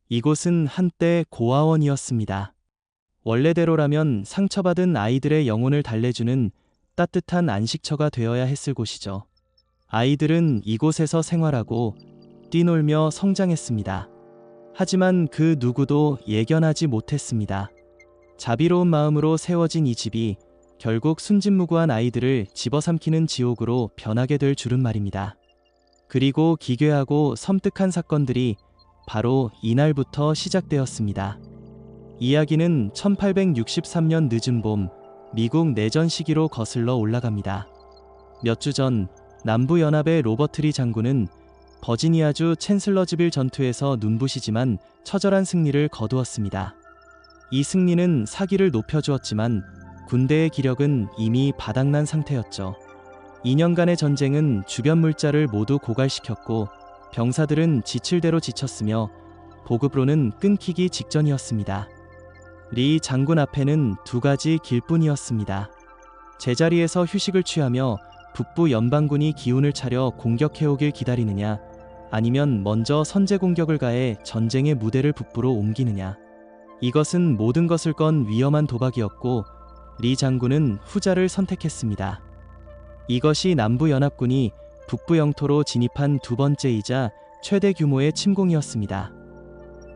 이곳은 한때 고아원이었습니다. 원래대로라면 상처받은 아이들의 영혼을 달래주는 따뜻한 안식처가 되어야 했을 곳이죠. 아이들은 이곳에서 생활하고 뛰놀며 성장했습니다. 하지만 그 누구도 예견하지 못했습니다. 자비로운 마음으로 세워진 이 집이 결국 순진무구한 아이들을 집어삼키는 지옥으로 변하게 될 줄은 말입니다. 그리고 기괴하고 섬뜩한 사건들이 바로 이날부터 시작되었습니다. 이야기는 1863년 늦은 봄, 미국 내전 시기로 거슬러 올라갑니다. 몇 주 전 남부연합의 로버트 리 장군은 버지니아주 챈슬러즈빌 전투에서 눈부시지만 처절한 승리를 거두었습니다. 이 승리는 사기를 높여주었지만 군대의 기력은 이미 바닥난 상태였죠. 2년간의 전쟁은 주변 물자를 모두 고갈시켰고 병사들은 지칠 대로 지쳤으며 보급로는 끊기기 직전이었습니다. 리 장군 앞에는 두 가지 길뿐이었습니다. 제자리에서 휴식을 취하며 북부 연방군이 기운을 차려 공격해오길 기다리느냐, 아니면 먼저 선제 공격을 가해 전쟁의 무대를 북부로 옮기느냐. 이것은 모든 것을 건 위험한 도박이었고 리 장군은 후자를 선택했습니다. 이것이 남부연합군이 북부 영토로 진입한 두 번째이자 최대 규모의 침공이었습니다.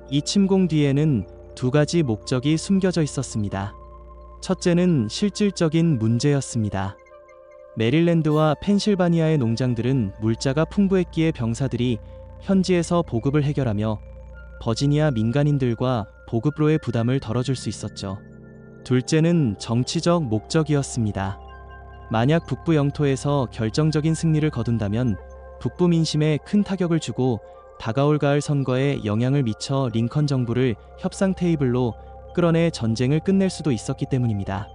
이 침공 뒤에는 두 가지 목적이 숨겨져 있었습니다. 첫째는 실질적인 문제였습니다. 메릴랜드와 펜실바니아의 농장들은 물자가 풍부했기에 병사들이 현지에서 보급을 해결하며 버지니아 민간인들과 보급로의 부담을 덜어줄 수 있었죠. 둘째는 정치적 목적이었습니다. 만약 북부 영토에서 결정적인 승리를 거둔다면 북부 민심에 큰 타격을 주고 다가올 가을 선거에 영향을 미쳐 링컨 정부를 협상 테이블로 끌어내 전쟁을 끝낼 수도 있었기 때문입니다.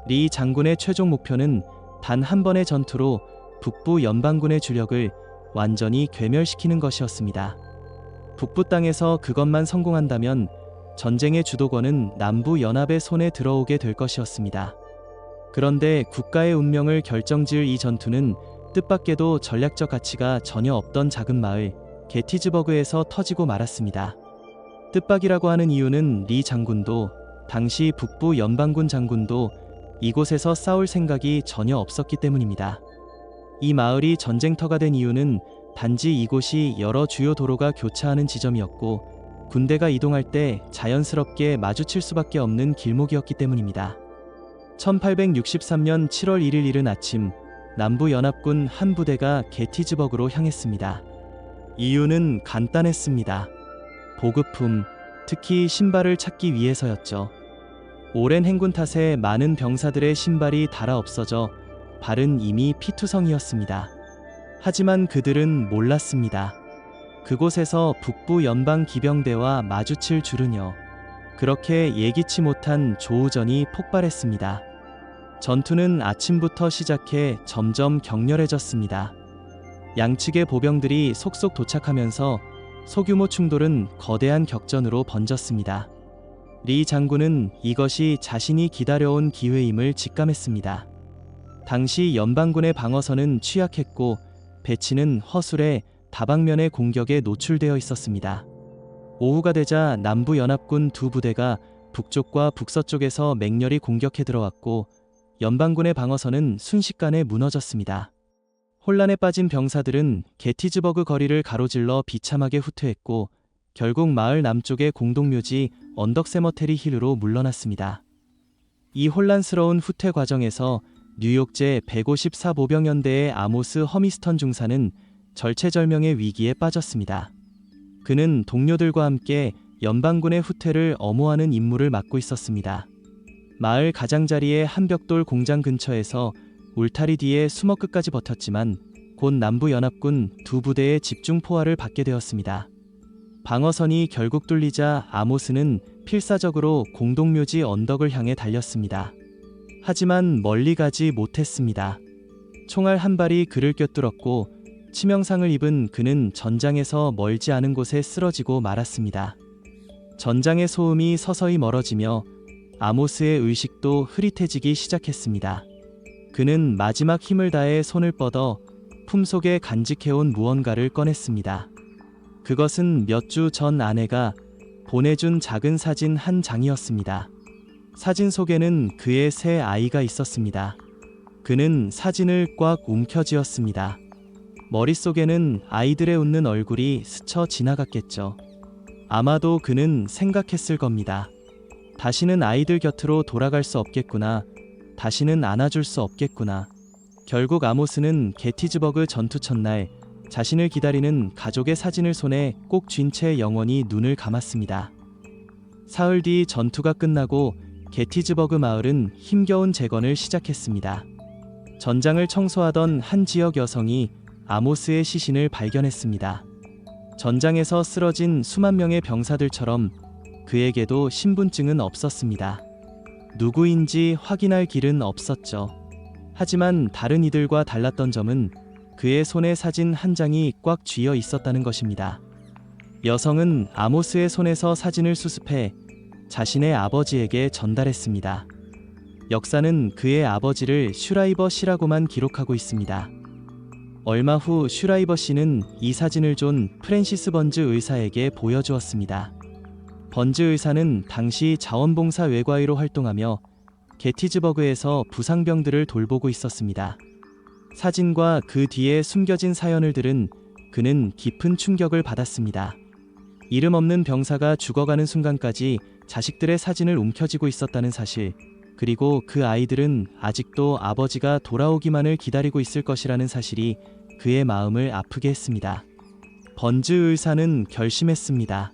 리 장군의 최종 목표는 단 한 번의 전투로 북부 연방군의 주력을 완전히 괴멸시키는 것이었습니다. 북부 땅에서 그것만 성공한다면 전쟁의 주도권은 남부 연합의 손에 들어오게 될 것이었습니다. 그런데 국가의 운명을 결정지을 이 전투는 뜻밖에도 전략적 가치가 전혀 없던 작은 마을 게티즈버그에서 터지고 말았습니다. 뜻밖이라고 하는 이유는 리 장군도 당시 북부 연방군 장군도 이곳에서 싸울 생각이 전혀 없었기 때문입니다. 이 마을이 전쟁터가 된 이유는 단지 이곳이 여러 주요 도로가 교차하는 지점이었고 군대가 이동할 때 자연스럽게 마주칠 수밖에 없는 길목이었기 때문입니다. 1863년 7월 1일 이른 아침, 남부연합군 한 부대가 게티즈버그로 향했습니다. 이유는 간단했습니다. 보급품, 특히 신발을 찾기 위해서였죠. 오랜 행군 탓에 많은 병사들의 신발이 닳아 없어져 발은 이미 피투성이었습니다. 하지만 그들은 몰랐습니다. 그곳에서 북부 연방 기병대와 마주칠 줄은요. 그렇게 예기치 못한 조우전이 폭발했습니다. 전투는 아침부터 시작해 점점 격렬해졌습니다. 양측의 보병들이 속속 도착하면서 소규모 충돌은 거대한 격전으로 번졌습니다. 리 장군은 이것이 자신이 기다려온 기회임을 직감했습니다. 당시 연방군의 방어선은 취약했고 배치는 허술해 다방면의 공격에 노출되어 있었습니다. 오후가 되자 남부연합군 두 부대가 북쪽과 북서쪽에서 맹렬히 공격해 들어왔고 연방군의 방어선은 순식간에 무너졌습니다. 혼란에 빠진 병사들은 게티즈버그 거리를 가로질러 비참하게 후퇴했고 결국 마을 남쪽의 공동묘지 언덕 세머테리 힐로 물러났습니다. 이 혼란스러운 후퇴 과정에서 뉴욕제 154 보병연대의 아모스 허미스턴 중사는 절체절명의 위기에 빠졌습니다. 그는 동료들과 함께 연방군의 후퇴를 엄호하는 임무를 맡고 있었습니다. 마을 가장자리의 한 벽돌 공장 근처에서 울타리 뒤에 숨어 끝까지 버텼지만 곧 남부연합군 두 부대의 집중 포화를 받게 되었습니다. 방어선이 결국 뚫리자 아모스는 필사적으로 공동묘지 언덕을 향해 달렸습니다. 하지만 멀리 가지 못했습니다. 총알 한 발이 그를 꿰뚫었고 치명상을 입은 그는 전장에서 멀지 않은 곳에 쓰러지고 말았습니다. 전장의 소음이 서서히 멀어지며 아모스의 의식도 흐릿해지기 시작했습니다. 그는 마지막 힘을 다해 손을 뻗어 품속에 간직해온 무언가를 꺼냈습니다. 그것은 몇 주 전 아내가 보내준 작은 사진 한 장이었습니다. 사진 속에는 그의 새 아이가 있었습니다. 그는 사진을 꽉 움켜쥐었습니다. 머릿속에는 아이들의 웃는 얼굴이 스쳐 지나갔겠죠. 아마도 그는 생각했을 겁니다. 다시는 아이들 곁으로 돌아갈 수 없겠구나. 다시는 안아줄 수 없겠구나. 결국 아모스는 게티즈버그 전투 첫날 자신을 기다리는 가족의 사진을 손에 꼭 쥔 채 영원히 눈을 감았습니다. 사흘 뒤 전투가 끝나고 게티즈버그 마을은 힘겨운 재건을 시작했습니다. 전장을 청소하던 한 지역 여성이 아모스의 시신을 발견했습니다. 전장에서 쓰러진 수만 명의 병사들처럼 그에게도 신분증은 없었습니다. 누구인지 확인할 길은 없었죠. 하지만 다른 이들과 달랐던 점은 그의 손에 사진 한 장이 꽉 쥐어 있었다는 것입니다. 여성은 아모스의 손에서 사진을 수습해 자신의 아버지에게 전달했습니다. 역사는 그의 아버지를 슈라이버 씨라고만 기록하고 있습니다. 얼마 후 슈라이버 씨는 이 사진을 존 프랜시스 번즈 의사에게 보여주었습니다. 번즈 의사는 당시 자원봉사 외과의로 활동하며 게티즈버그에서 부상병들을 돌보고 있었습니다. 사진과 그 뒤에 숨겨진 사연을 들은 그는 깊은 충격을 받았습니다. 이름 없는 병사가 죽어가는 순간까지 자식들의 사진을 움켜쥐고 있었다는 사실, 그리고 그 아이들은 아직도 아버지가 돌아오기만을 기다리고 있을 것이라는 사실이 그의 마음을 아프게 했습니다. 번즈 의사는 결심했습니다.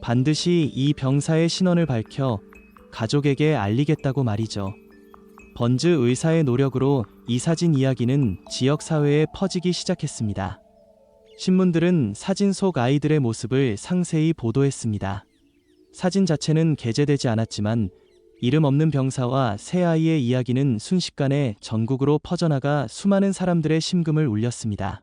반드시 이 병사의 신원을 밝혀 가족에게 알리겠다고 말이죠. 번즈 의사의 노력으로 이 사진 이야기는 지역 사회에 퍼지기 시작했습니다. 신문들은 사진 속 아이들의 모습을 상세히 보도했습니다. 사진 자체는 게재되지 않았지만 이름 없는 병사와 새 아이의 이야기는 순식간에 전국으로 퍼져나가 수많은 사람들의 심금을 울렸습니다.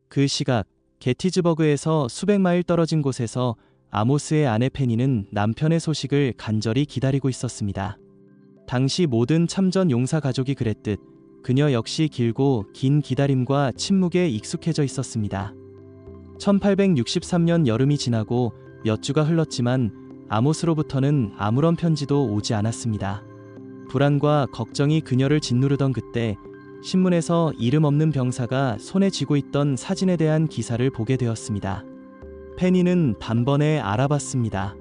그 시각 게티즈버그에서 수백 마일 떨어진 곳에서 아모스의 아내 페니는 남편의 소식을 간절히 기다리고 있었습니다. 당시 모든 참전 용사 가족이 그랬듯 그녀 역시 길고 긴 기다림과 침묵에 익숙해져 있었습니다. 1863년 여름이 지나고 몇 주가 흘렀지만 아모스로부터는 아무런 편지도 오지 않았습니다. 불안과 걱정이 그녀를 짓누르던 그때 신문에서 이름 없는 병사가 손에 쥐고 있던 사진에 대한 기사를 보게 되었습니다. 페니는 단번에 알아봤습니다.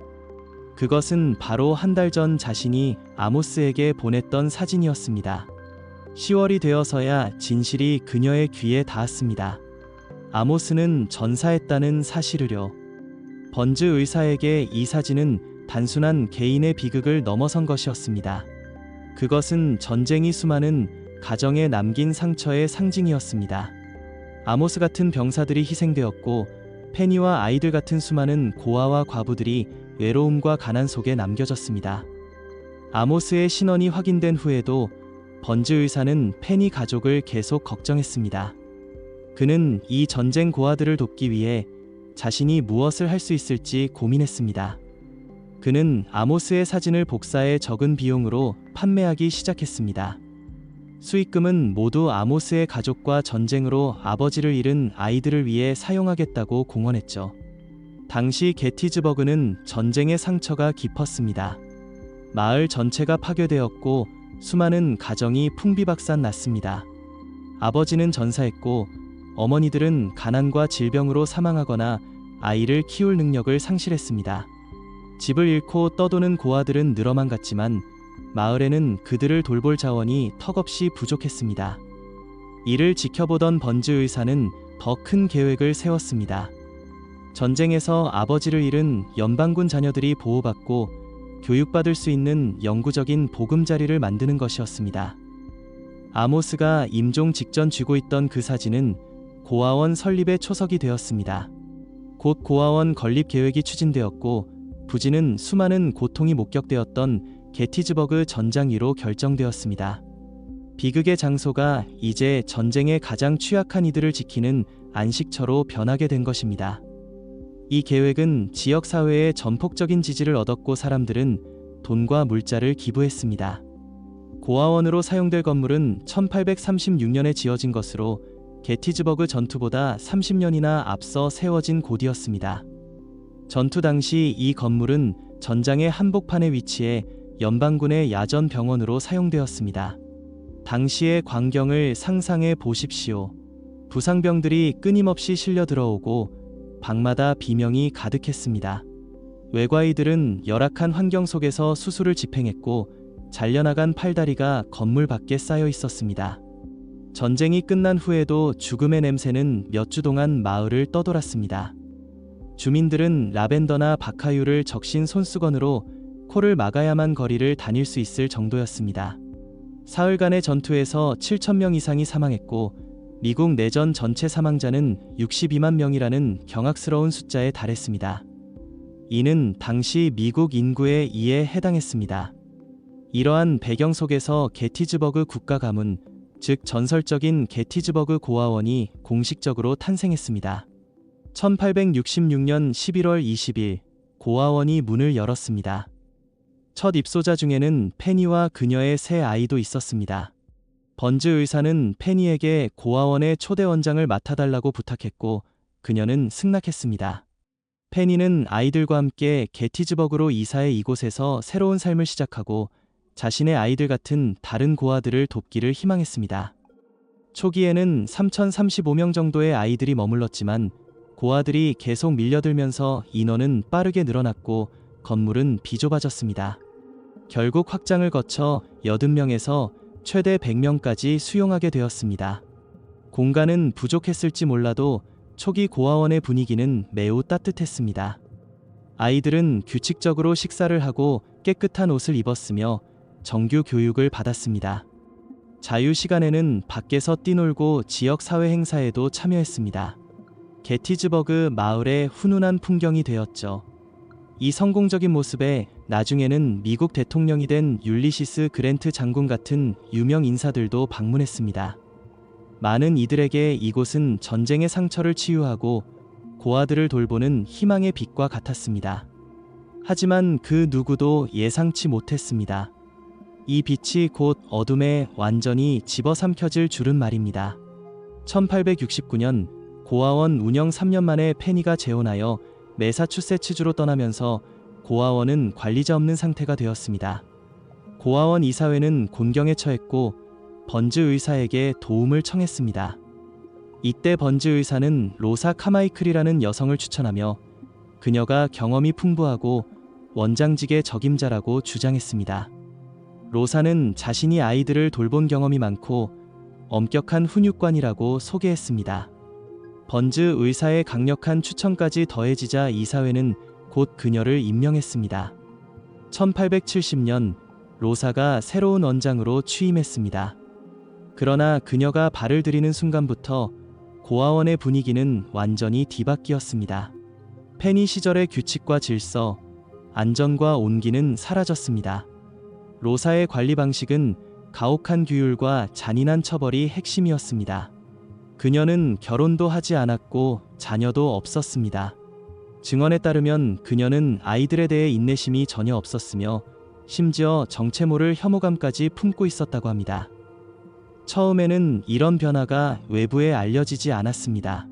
그것은 바로 한 달 전 자신이 아모스에게 보냈던 사진이었습니다. 10월이 되어서야 진실이 그녀의 귀에 닿았습니다. 아모스는 전사했다는 사실을요. 번즈 의사에게 이 사진은 단순한 개인의 비극을 넘어선 것이었습니다. 그것은 전쟁이 수많은 가정에 남긴 상처의 상징이었습니다. 아모스 같은 병사들이 희생되었고 페니와 아이들 같은 수많은 고아와 과부들이 외로움과 가난 속에 남겨졌습니다. 아모스의 신원이 확인된 후에도 번즈 의사는 페니 가족을 계속 걱정했습니다. 그는 이 전쟁 고아들을 돕기 위해 자신이 무엇을 할 수 있을지 고민했습니다. 그는 아모스의 사진을 복사해 적은 비용으로 판매하기 시작했습니다. 수익금은 모두 아모스의 가족과 전쟁으로 아버지를 잃은 아이들을 위해 사용하겠다고 공언했죠. 당시 게티즈버그는 전쟁의 상처가 깊었습니다. 마을 전체가 파괴되었고 수많은 가정이 풍비박산 났습니다. 아버지는 전사했고 어머니들은 가난과 질병으로 사망하거나 아이를 키울 능력을 상실했습니다. 집을 잃고 떠도는 고아들은 늘어만 갔지만 마을에는 그들을 돌볼 자원이 턱없이 부족했습니다. 이를 지켜보던 번즈 의사는 더 큰 계획을 세웠습니다. 전쟁에서 아버지를 잃은 연방군 자녀들이 보호받고 교육받을 수 있는 영구적인 보금자리를 만드는 것이었습니다. 아모스가 임종 직전 쥐고 있던 그 사진은 고아원 설립의 초석이 되었습니다. 곧 고아원 건립 계획이 추진되었고 부지는 수많은 고통이 목격되었던 게티즈버그 전장 위로 결정되었습니다. 비극의 장소가 이제 전쟁의 가장 취약한 이들을 지키는 안식처로 변하게 된 것입니다. 이 계획은 지역사회의 전폭적인 지지를 얻었고 사람들은 돈과 물자를 기부했습니다. 고아원으로 사용될 건물은 1836년에 지어진 것으로 게티즈버그 전투보다 30년이나 앞서 세워진 곳이었습니다. 전투 당시 이 건물은 전장의 한복판에 위치해 연방군의 야전 병원으로 사용되었습니다. 당시의 광경을 상상해 보십시오. 부상병들이 끊임없이 실려 들어오고 방마다 비명이 가득했습니다. 외과의들은 열악한 환경 속에서 수술을 집행했고 잘려나간 팔다리가 건물 밖에 쌓여 있었습니다. 전쟁이 끝난 후에도 죽음의 냄새는 몇 주 동안 마을을 떠돌았습니다. 주민들은 라벤더나 박하유를 적신 손수건으로 코를 막아야만 거리를 다닐 수 있을 정도였습니다. 사흘간의 전투에서 7,000명 이상이 사망했고 미국 내전 전체 사망자는 62만 명이라는 경악스러운 숫자에 달했습니다. 이는 당시 미국 인구의 2에 해당했습니다. 이러한 배경 속에서 게티즈버그 국가가문, 즉 전설적인 게티즈버그 고아원이 공식적으로 탄생했습니다. 1866년 11월 20일 고아원이 문을 열었습니다. 첫 입소자 중에는 페니와 그녀의 세 아이도 있었습니다. 번즈 의사는 페니에게 고아원의 초대 원장을 맡아달라고 부탁했고 그녀는 승낙했습니다. 페니는 아이들과 함께 게티즈버그로 이사해 이곳에서 새로운 삶을 시작하고 자신의 아이들 같은 다른 고아들을 돕기를 희망했습니다. 초기에는 3,035명 정도의 아이들이 머물렀지만 고아들이 계속 밀려들면서 인원은 빠르게 늘어났고 건물은 비좁아졌습니다. 결국 확장을 거쳐 80명에서 최대 100명까지 수용하게 되었습니다. 공간은 부족했을지 몰라도 초기 고아원의 분위기는 매우 따뜻했습니다. 아이들은 규칙적으로 식사를 하고 깨끗한 옷을 입었으며 정규 교육을 받았습니다. 자유 시간에는 밖에서 뛰놀고 지역 사회 행사에도 참여했습니다. 게티즈버그 마을의 훈훈한 풍경이 되었죠. 이 성공적인 모습에 나중에는 미국 대통령이 된 율리시스 그랜트 장군 같은 유명 인사들도 방문했습니다. 많은 이들에게 이곳은 전쟁의 상처를 치유하고 고아들을 돌보는 희망의 빛과 같았습니다. 하지만 그 누구도 예상치 못했습니다. 이 빛이 곧 어둠에 완전히 집어삼켜질 줄은 말입니다. 1869년 고아원 운영 3년 만에 페니가 재혼하여 매사추세츠주로 떠나면서 고아원은 관리자 없는 상태가 되었습니다. 고아원 이사회는 곤경에 처했고 번즈 의사에게 도움을 청했습니다. 이때 번즈 의사는 로사 카마이클이라는 여성을 추천하며 그녀가 경험이 풍부하고 원장직의 적임자라고 주장했습니다. 로사는 자신이 아이들을 돌본 경험이 많고 엄격한 훈육관이라고 소개했습니다. 번즈 의사의 강력한 추천까지 더해지자 이사회는 곧 그녀를 임명했습니다. 1870년 로사가 새로운 원장으로 취임했습니다. 그러나 그녀가 발을 들이는 순간부터 고아원의 분위기는 완전히 뒤바뀌었습니다. 페니 시절의 규칙과 질서, 안전과 온기는 사라졌습니다. 로사의 관리 방식은 가혹한 규율과 잔인한 처벌이 핵심이었습니다. 그녀는 결혼도 하지 않았고 자녀도 없었습니다. 증언에 따르면 그녀는 아이들에 대해 인내심이 전혀 없었으며 심지어 정체모를 혐오감까지 품고 있었다고 합니다. 처음에는 이런 변화가 외부에 알려지지 않았습니다.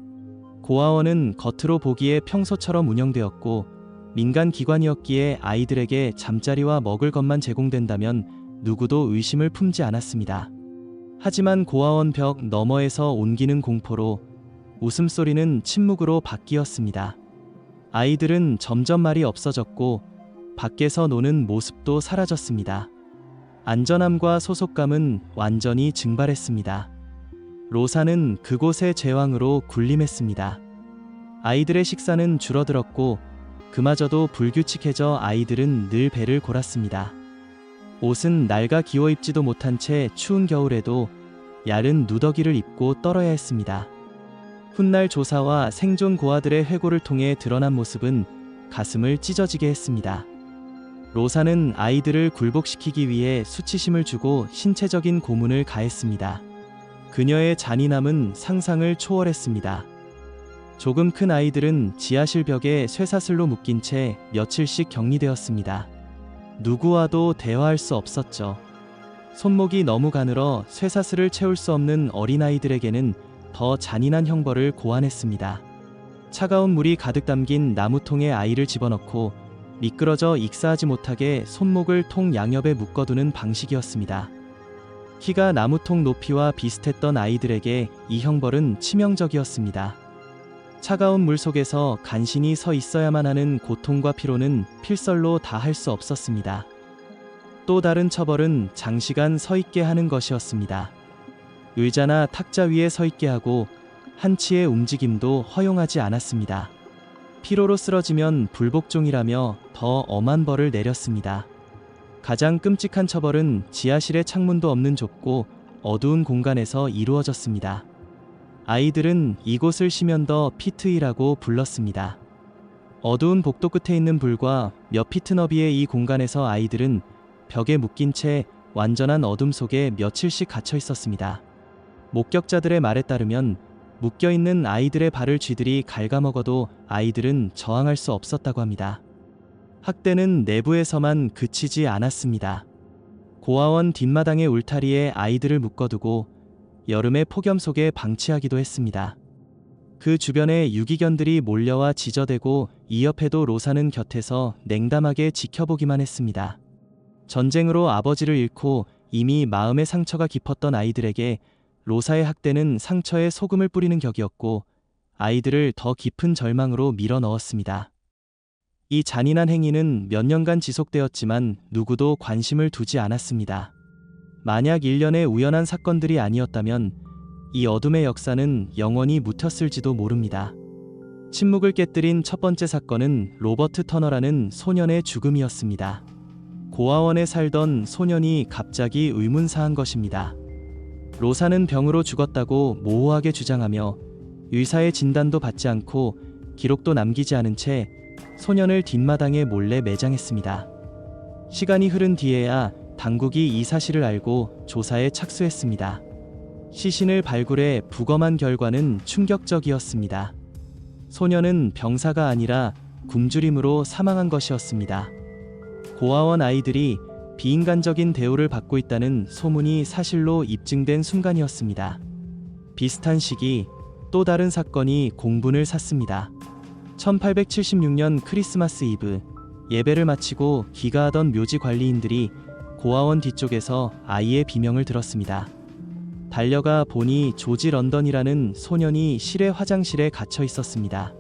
고아원은 겉으로 보기에 평소처럼 운영되었고 민간 기관이었기에 아이들에게 잠자리와 먹을 것만 제공된다면 누구도 의심을 품지 않았습니다. 하지만 고아원 벽 너머에서 옮기는 공포로 웃음소리는 침묵으로 바뀌었습니다. 아이들은 점점 말이 없어졌고 밖에서 노는 모습도 사라졌습니다. 안전함과 소속감은 완전히 증발했습니다. 로사는 그곳의 제왕으로 군림했습니다. 아이들의 식사는 줄어들었고 그마저도 불규칙해져 아이들은 늘 배를 골았습니다. 옷은 낡아 기워 입지도 못한 채 추운 겨울에도 얇은 누더기를 입고 떨어야 했습니다. 훗날 조사와 생존 고아들의 회고를 통해 드러난 모습은 가슴을 찢어지게 했습니다. 로사는 아이들을 굴복시키기 위해 수치심을 주고 신체적인 고문을 가했습니다. 그녀의 잔인함은 상상을 초월했습니다. 조금 큰 아이들은 지하실 벽에 쇠사슬로 묶인 채 며칠씩 격리되었습니다. 누구와도 대화할 수 없었죠. 손목이 너무 가늘어 쇠사슬을 채울 수 없는 어린아이들에게는 더 잔인한 형벌을 고안했습니다. 차가운 물이 가득 담긴 나무통에 아이를 집어넣고 미끄러져 익사하지 못하게 손목을 통 양옆에 묶어두는 방식이었습니다. 키가 나무통 높이와 비슷했던 아이들에게 이 형벌은 치명적이었습니다. 차가운 물 속에서 간신히 서 있어야만 하는 고통과 피로는 필설로 다 할 수 없었습니다. 또 다른 처벌은 장시간 서 있게 하는 것이었습니다. 의자나 탁자 위에 서 있게 하고 한치의 움직임도 허용하지 않았습니다. 피로로 쓰러지면 불복종이라며 더 엄한 벌을 내렸습니다. 가장 끔찍한 처벌은 지하실에 창문도 없는 좁고 어두운 공간에서 이루어졌습니다. 아이들은 이곳을 시면더 피트이라고 불렀습니다. 어두운 복도 끝에 있는 불과 몇 피트 너비의 이 공간에서 아이들은 벽에 묶인 채 완전한 어둠 속에 며칠씩 갇혀 있었습니다. 목격자들의 말에 따르면 묶여있는 아이들의 발을 쥐들이 갉아먹어도 아이들은 저항할 수 없었다고 합니다. 학대는 내부에서만 그치지 않았습니다. 고아원 뒷마당의 울타리에 아이들을 묶어두고 여름의 폭염 속에 방치하기도 했습니다. 그 주변에 유기견들이 몰려와 지저대고 이 옆에도 로사는 곁에서 냉담하게 지켜보기만 했습니다. 전쟁으로 아버지를 잃고 이미 마음의 상처가 깊었던 아이들에게 로사의 학대는 상처에 소금을 뿌리는 격이었고 아이들을 더 깊은 절망으로 밀어 넣었습니다. 이 잔인한 행위는 몇 년간 지속되었지만 누구도 관심을 두지 않았습니다. 만약 일련의 우연한 사건들이 아니었다면 이 어둠의 역사는 영원히 묻혔을지도 모릅니다. 침묵을 깨뜨린 첫 번째 사건은 로버트 터너라는 소년의 죽음이었습니다. 고아원에 살던 소년이 갑자기 의문사한 것입니다. 로사는 병으로 죽었다고 모호하게 주장하며 의사의 진단도 받지 않고 기록도 남기지 않은 채 소년을 뒷마당에 몰래 매장했습니다. 시간이 흐른 뒤에야 당국이 이 사실을 알고 조사에 착수했습니다. 시신을 발굴해 부검한 결과는 충격적이었습니다. 소년은 병사가 아니라 굶주림으로 사망한 것이었습니다. 고아원 아이들이 비인간적인 대우를 받고 있다는 소문이 사실로 입증된 순간이었습니다. 비슷한 시기 또 다른 사건이 공분을 샀습니다. 1876년 크리스마스 이브 예배를 마치고 귀가하던 묘지 관리인들이 고아원 뒤쪽에서 아이의 비명을 들었습니다. 달려가 보니 조지 런던이라는 소년이 실외 화장실에 갇혀 있었습니다.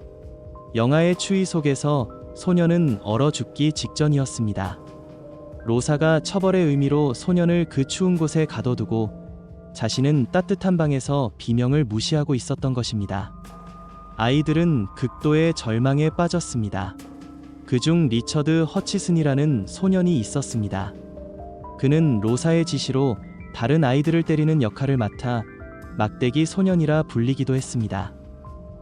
영화의 추위 속에서 소년은 얼어 죽기 직전이었습니다. 로사가 처벌의 의미로 소년을 그 추운 곳에 가둬두고 자신은 따뜻한 방에서 비명을 무시하고 있었던 것입니다. 아이들은 극도의 절망에 빠졌습니다. 그중 리처드 허치슨이라는 소년이 있었습니다. 그는 로사의 지시로 다른 아이들을 때리는 역할을 맡아 막대기 소년이라 불리기도 했습니다.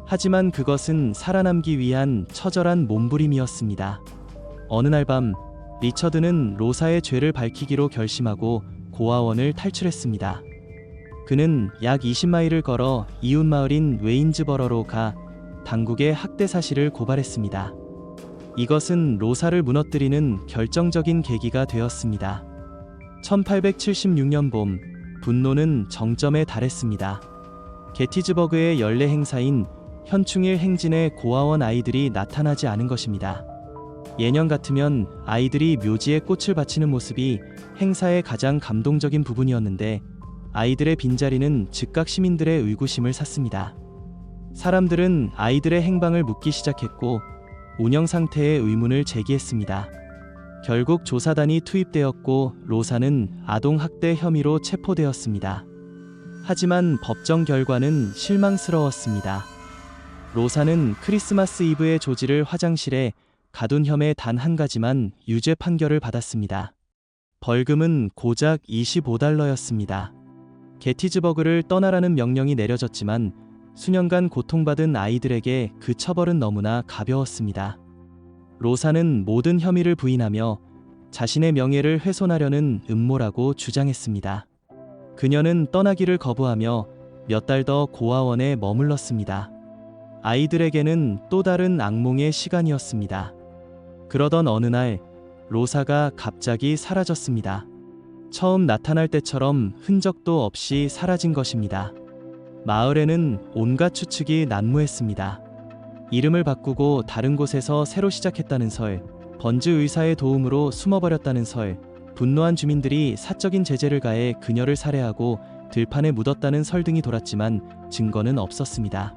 하지만 그것은 살아남기 위한 처절한 몸부림이었습니다. 어느 날 밤 리처드는 로사의 죄를 밝히기로 결심하고 고아원을 탈출했습니다. 그는 약 20마일을 걸어 이웃 마을인 웨인즈버러로 가 당국에 학대 사실을 고발했습니다. 이것은 로사를 무너뜨리는 결정적인 계기가 되었습니다. 1876년 봄, 분노는 정점에 달했습니다. 게티즈버그의 연례 행사인 현충일 행진에 고아원 아이들이 나타나지 않은 것입니다. 예년 같으면 아이들이 묘지에 꽃을 바치는 모습이 행사의 가장 감동적인 부분이었는데 아이들의 빈자리는 즉각 시민들의 의구심을 샀습니다. 사람들은 아이들의 행방을 묻기 시작했고 운영 상태의 의문을 제기했습니다. 결국 조사단이 투입되었고 로사는 아동학대 혐의로 체포되었습니다. 하지만 법정 결과는 실망스러웠습니다. 로사는 크리스마스 이브의 조지를 화장실에 가둔 혐의 단 한 가지만 유죄 판결을 받았습니다. 벌금은 고작 $25였습니다. 게티즈버그를 떠나라는 명령이 내려졌지만 수년간 고통받은 아이들에게 그 처벌은 너무나 가벼웠습니다. 로사는 모든 혐의를 부인하며 자신의 명예를 훼손하려는 음모라고 주장했습니다. 그녀는 떠나기를 거부하며 몇 달 더 고아원에 머물렀습니다. 아이들에게는 또 다른 악몽의 시간이었습니다. 그러던 어느 날 로사가 갑자기 사라졌습니다. 처음 나타날 때처럼 흔적도 없이 사라진 것입니다. 마을에는 온갖 추측이 난무했습니다. 이름을 바꾸고 다른 곳에서 새로 시작했다는 설, 번즈 의사의 도움으로 숨어버렸다는 설, 분노한 주민들이 사적인 제재를 가해 그녀를 살해하고 들판에 묻었다는 설 등이 돌았지만 증거는 없었습니다.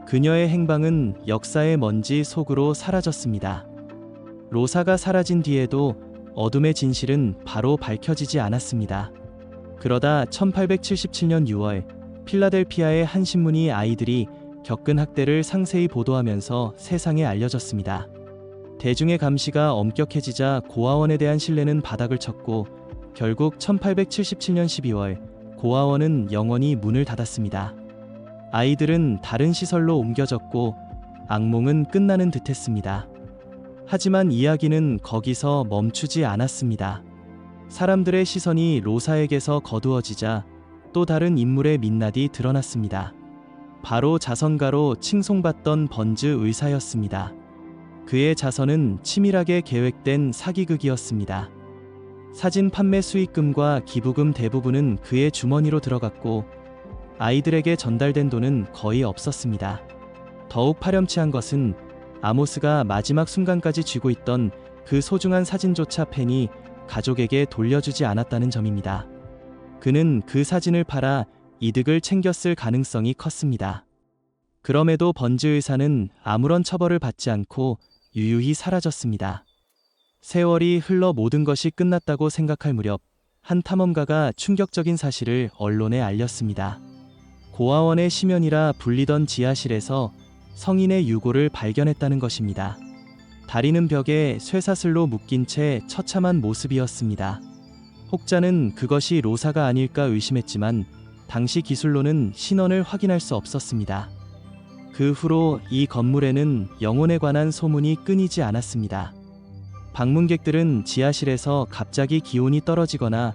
그녀의 행방은 역사의 먼지 속으로 사라졌습니다. 로사가 사라진 뒤에도 어둠의 진실은 바로 밝혀지지 않았습니다. 그러다 1877년 6월 필라델피아의 한 신문이 아이들이 겪은 학대를 상세히 보도하면서 세상에 알려졌습니다. 대중의 감시가 엄격해지자 고아원에 대한 신뢰는 바닥을 쳤고 결국 1877년 12월 고아원은 영원히 문을 닫았습니다. 아이들은 다른 시설로 옮겨졌고 악몽은 끝나는 듯했습니다. 하지만 이야기는 거기서 멈추지 않았습니다. 사람들의 시선이 로사에게서 거두어지자 또 다른 인물의 민낯이 드러났습니다. 바로 자선가로 칭송받던 번즈 의사였습니다. 그의 자선은 치밀하게 계획된 사기극이었습니다. 사진 판매 수익금과 기부금 대부분은 그의 주머니로 들어갔고 아이들에게 전달된 돈은 거의 없었습니다. 더욱 파렴치한 것은 아모스가 마지막 순간까지 쥐고 있던 그 소중한 사진조차 팬이 가족에게 돌려주지 않았다는 점입니다. 그는 그 사진을 팔아 이득을 챙겼을 가능성이 컸습니다. 그럼에도 번즈 의사는 아무런 처벌을 받지 않고 유유히 사라졌습니다. 세월이 흘러 모든 것이 끝났다고 생각할 무렵 한 탐험가가 충격적인 사실을 언론에 알렸습니다. 고아원의 심연이라 불리던 지하실에서 성인의 유골을 발견했다는 것입니다. 다리는 벽에 쇠사슬로 묶인 채 처참한 모습이었습니다. 혹자는 그것이 로사가 아닐까 의심했지만 당시 기술로는 신원을 확인할 수 없었습니다. 그 후로 이 건물에는 영혼에 관한 소문이 끊이지 않았습니다. 방문객들은 지하실에서 갑자기 기온이 떨어지거나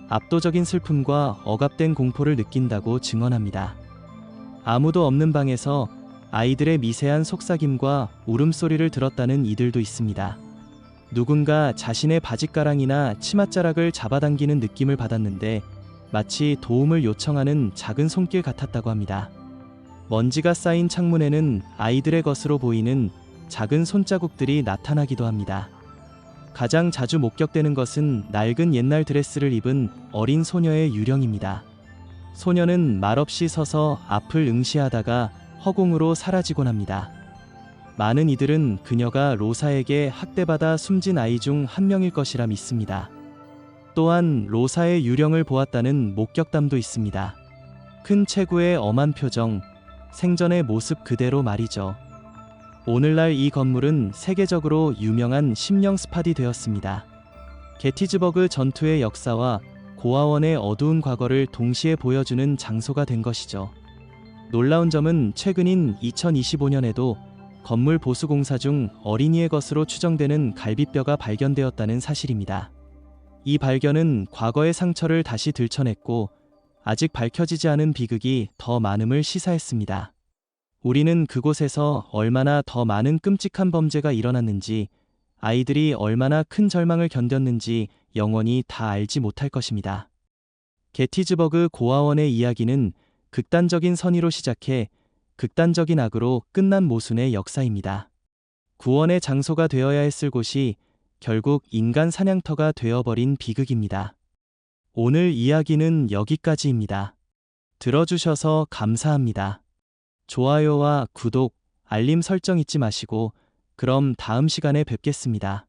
압도적인 슬픔과 억압된 공포를 느낀다고 증언합니다. 아무도 없는 방에서 아이들의 미세한 속삭임과 울음소리를 들었다는 이들도 있습니다. 누군가 자신의 바짓가랑이나 치맛자락을 잡아당기는 느낌을 받았는데 마치 도움을 요청하는 작은 손길 같았다고 합니다. 먼지가 쌓인 창문에는 아이들의 것으로 보이는 작은 손자국들이 나타나기도 합니다. 가장 자주 목격되는 것은 낡은 옛날 드레스를 입은 어린 소녀의 유령입니다. 소녀는 말없이 서서 앞을 응시하다가 허공으로 사라지곤 합니다. 많은 이들은 그녀가 로사에게 학대받아 숨진 아이 중 한 명일 것이라 믿습니다. 또한 로사의 유령을 보았다는 목격담도 있습니다. 큰 체구의 엄한 표정, 생전의 모습 그대로 말이죠. 오늘날 이 건물은 세계적으로 유명한 심령 스팟이 되었습니다. 게티즈버그 전투의 역사와 고아원의 어두운 과거를 동시에 보여주는 장소가 된 것이죠. 놀라운 점은 최근인 2025년에도 건물 보수 공사 중 어린이의 것으로 추정되는 갈비뼈가 발견되었다는 사실입니다. 이 발견은 과거의 상처를 다시 들춰냈고 아직 밝혀지지 않은 비극이 더 많음을 시사했습니다. 우리는 그곳에서 얼마나 더 많은 끔찍한 범죄가 일어났는지, 아이들이 얼마나 큰 절망을 견뎠는지 영원히 다 알지 못할 것입니다. 게티즈버그 고아원의 이야기는 극단적인 선의로 시작해 극단적인 악으로 끝난 모순의 역사입니다. 구원의 장소가 되어야 했을 곳이 결국 인간 사냥터가 되어버린 비극입니다. 오늘 이야기는 여기까지입니다. 들어주셔서 감사합니다. 좋아요와 구독, 알림 설정 잊지 마시고 그럼 다음 시간에 뵙겠습니다.